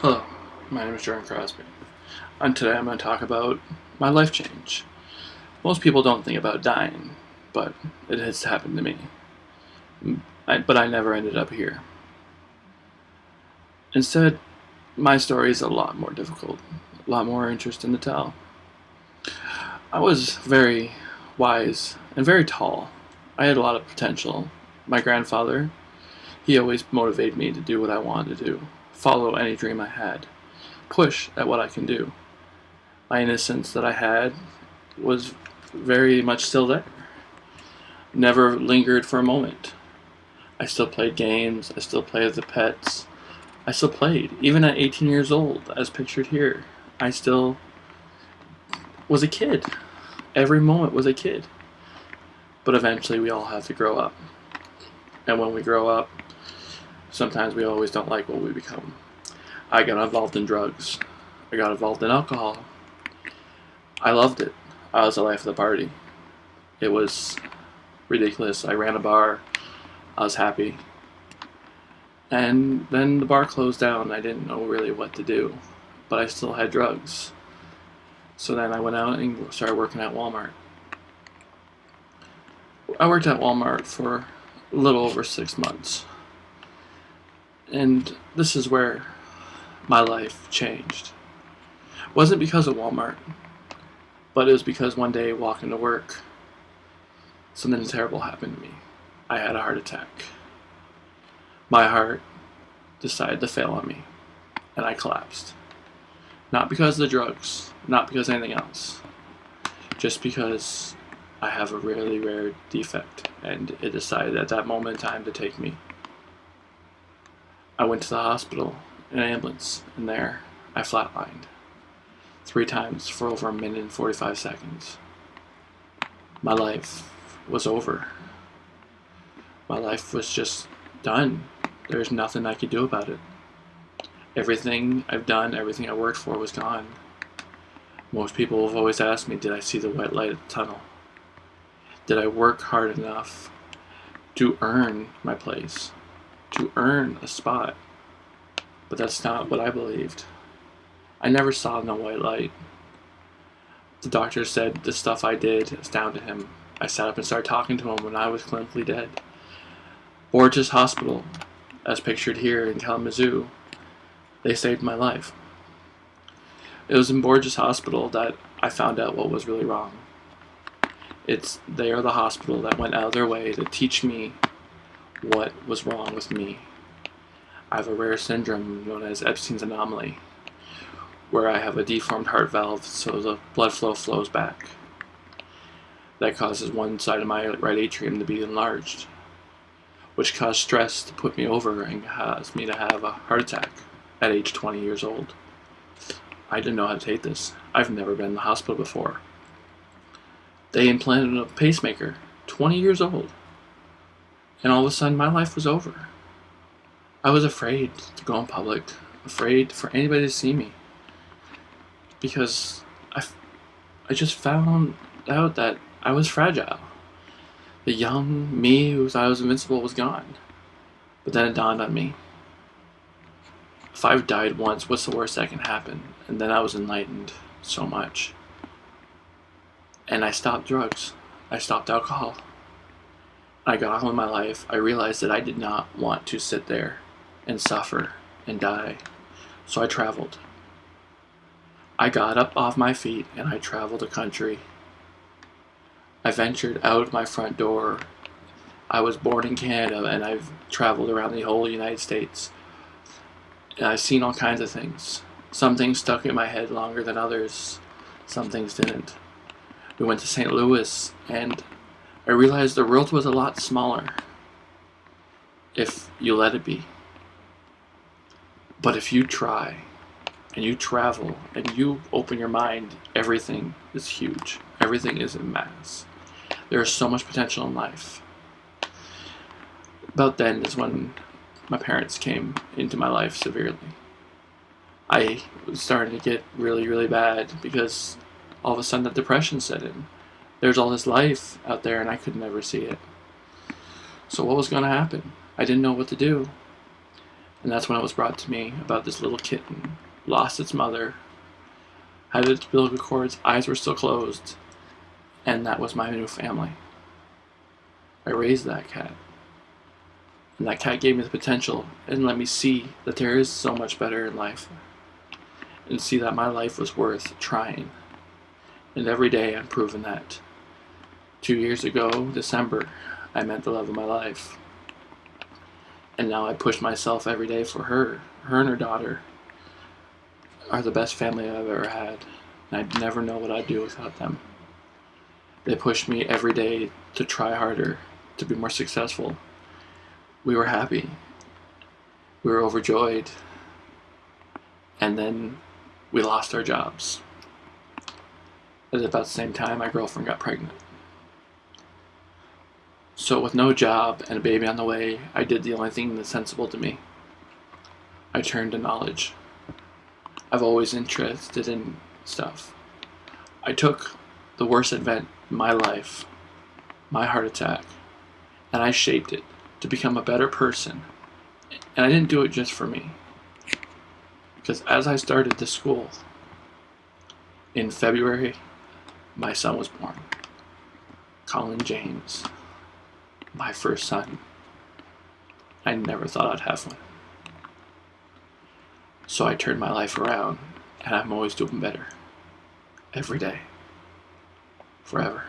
Hello, my name is Jordan Crosby, and today I'm going to talk about my life change. Most people don't think about dying, but it has happened to me. But I never ended up here. Instead, my story is a lot more difficult, a lot more interesting to tell. I was very wise and very tall. I had a lot of potential. My grandfather, he always motivated me to do what I wanted to do, follow any dream I had, push at what I can do. My innocence that I had was very much still there. Never lingered for a moment. I still played games, I still played with the pets. I still played, even at 18 years old, as pictured here. I still was a kid. Every moment was a kid. But eventually we all have to grow up. And when we grow up, sometimes we always don't like what we become. I got involved in drugs. I got involved in alcohol. I loved it. I was the life of the party. It was ridiculous. I ran a bar. I was happy. And then the bar closed down. I didn't know really what to do. But I still had drugs. So then I went out and started working at Walmart. I worked at Walmart for a little over 6 months. And this is where my life changed. It wasn't because of Walmart, but it was because one day walking to work, something terrible happened to me. I had a heart attack. My heart decided to fail on me, and I collapsed. Not because of the drugs, not because of anything else, just because I have a really rare defect, and it decided at that moment in time to take me. I went to the hospital in an ambulance, and there I flatlined 3 times for over a minute and 45 seconds. My life was over. My life was just done. There's nothing I could do about it. Everything I've done, everything I worked for was gone. Most people have always asked me, did I see the white light at the tunnel? Did I work hard enough to earn my place, to earn a spot? But that's not what I believed. I never saw no white light. The doctor said the stuff I did is down to him. I sat up and started talking to him when I was clinically dead. Borges Hospital, as pictured here in Kalamazoo, they saved my life. It was in Borges Hospital that I found out what was really wrong. They are the hospital that went out of their way to teach me what was wrong with me. I have a rare syndrome known as Epstein's anomaly, where I have a deformed heart valve so the blood flow flows back. That causes one side of my right atrium to be enlarged, which caused stress to put me over and caused me to have a heart attack at age 20 years old. I didn't know how to take this. I've never been in the hospital before. They implanted a pacemaker, 20 years old, and all of a sudden my life was over. I was afraid to go in public, afraid for anybody to see me, because I just found out that I was fragile. The young me who thought I was invincible was gone. But then it dawned on me. If I've died once, what's the worst that can happen? And then I was enlightened so much. And I stopped drugs. I stopped alcohol. I got on with my life. I realized that I did not want to sit there and suffer and die. So I traveled. I got up off my feet and I traveled the country. I ventured out my front door. I was born in Canada and I've traveled around the whole United States. And I've seen all kinds of things. Some things stuck in my head longer than others. Some things didn't. We went to St. Louis and I realized the world was a lot smaller if you let it be. But if you try and you travel and you open your mind, everything is huge. Everything is in mass. There is so much potential in life. About then is when my parents came into my life severely. I was starting to get really, really bad because all of a sudden the depression set in. There's all this life out there and I could never see it. So what was going to happen? I didn't know what to do. And that's when it was brought to me about this little kitten, lost its mother, had its umbilical cords, eyes were still closed, and that was my new family. I raised that cat. And that cat gave me the potential and let me see that there is so much better in life. And see that my life was worth trying. And every day I'm proving that. 2 years ago, December, I met the love of my life. And now I push myself every day for her. Her and her daughter are the best family I've ever had. And I'd never know what I'd do without them. They pushed me every day to try harder, to be more successful. We were happy. We were overjoyed. And then we lost our jobs. At about the same time, my girlfriend got pregnant. So with no job and a baby on the way, I did the only thing that's sensible to me. I turned to knowledge. I've always interested in stuff. I took the worst event in my life, my heart attack, and I shaped it to become a better person. And I didn't do it just for me. Because as I started this school, in February, my son was born. Colin James. My first son. I never thought I'd have one. So I turned my life around, and I'm always doing better. Every day. Forever.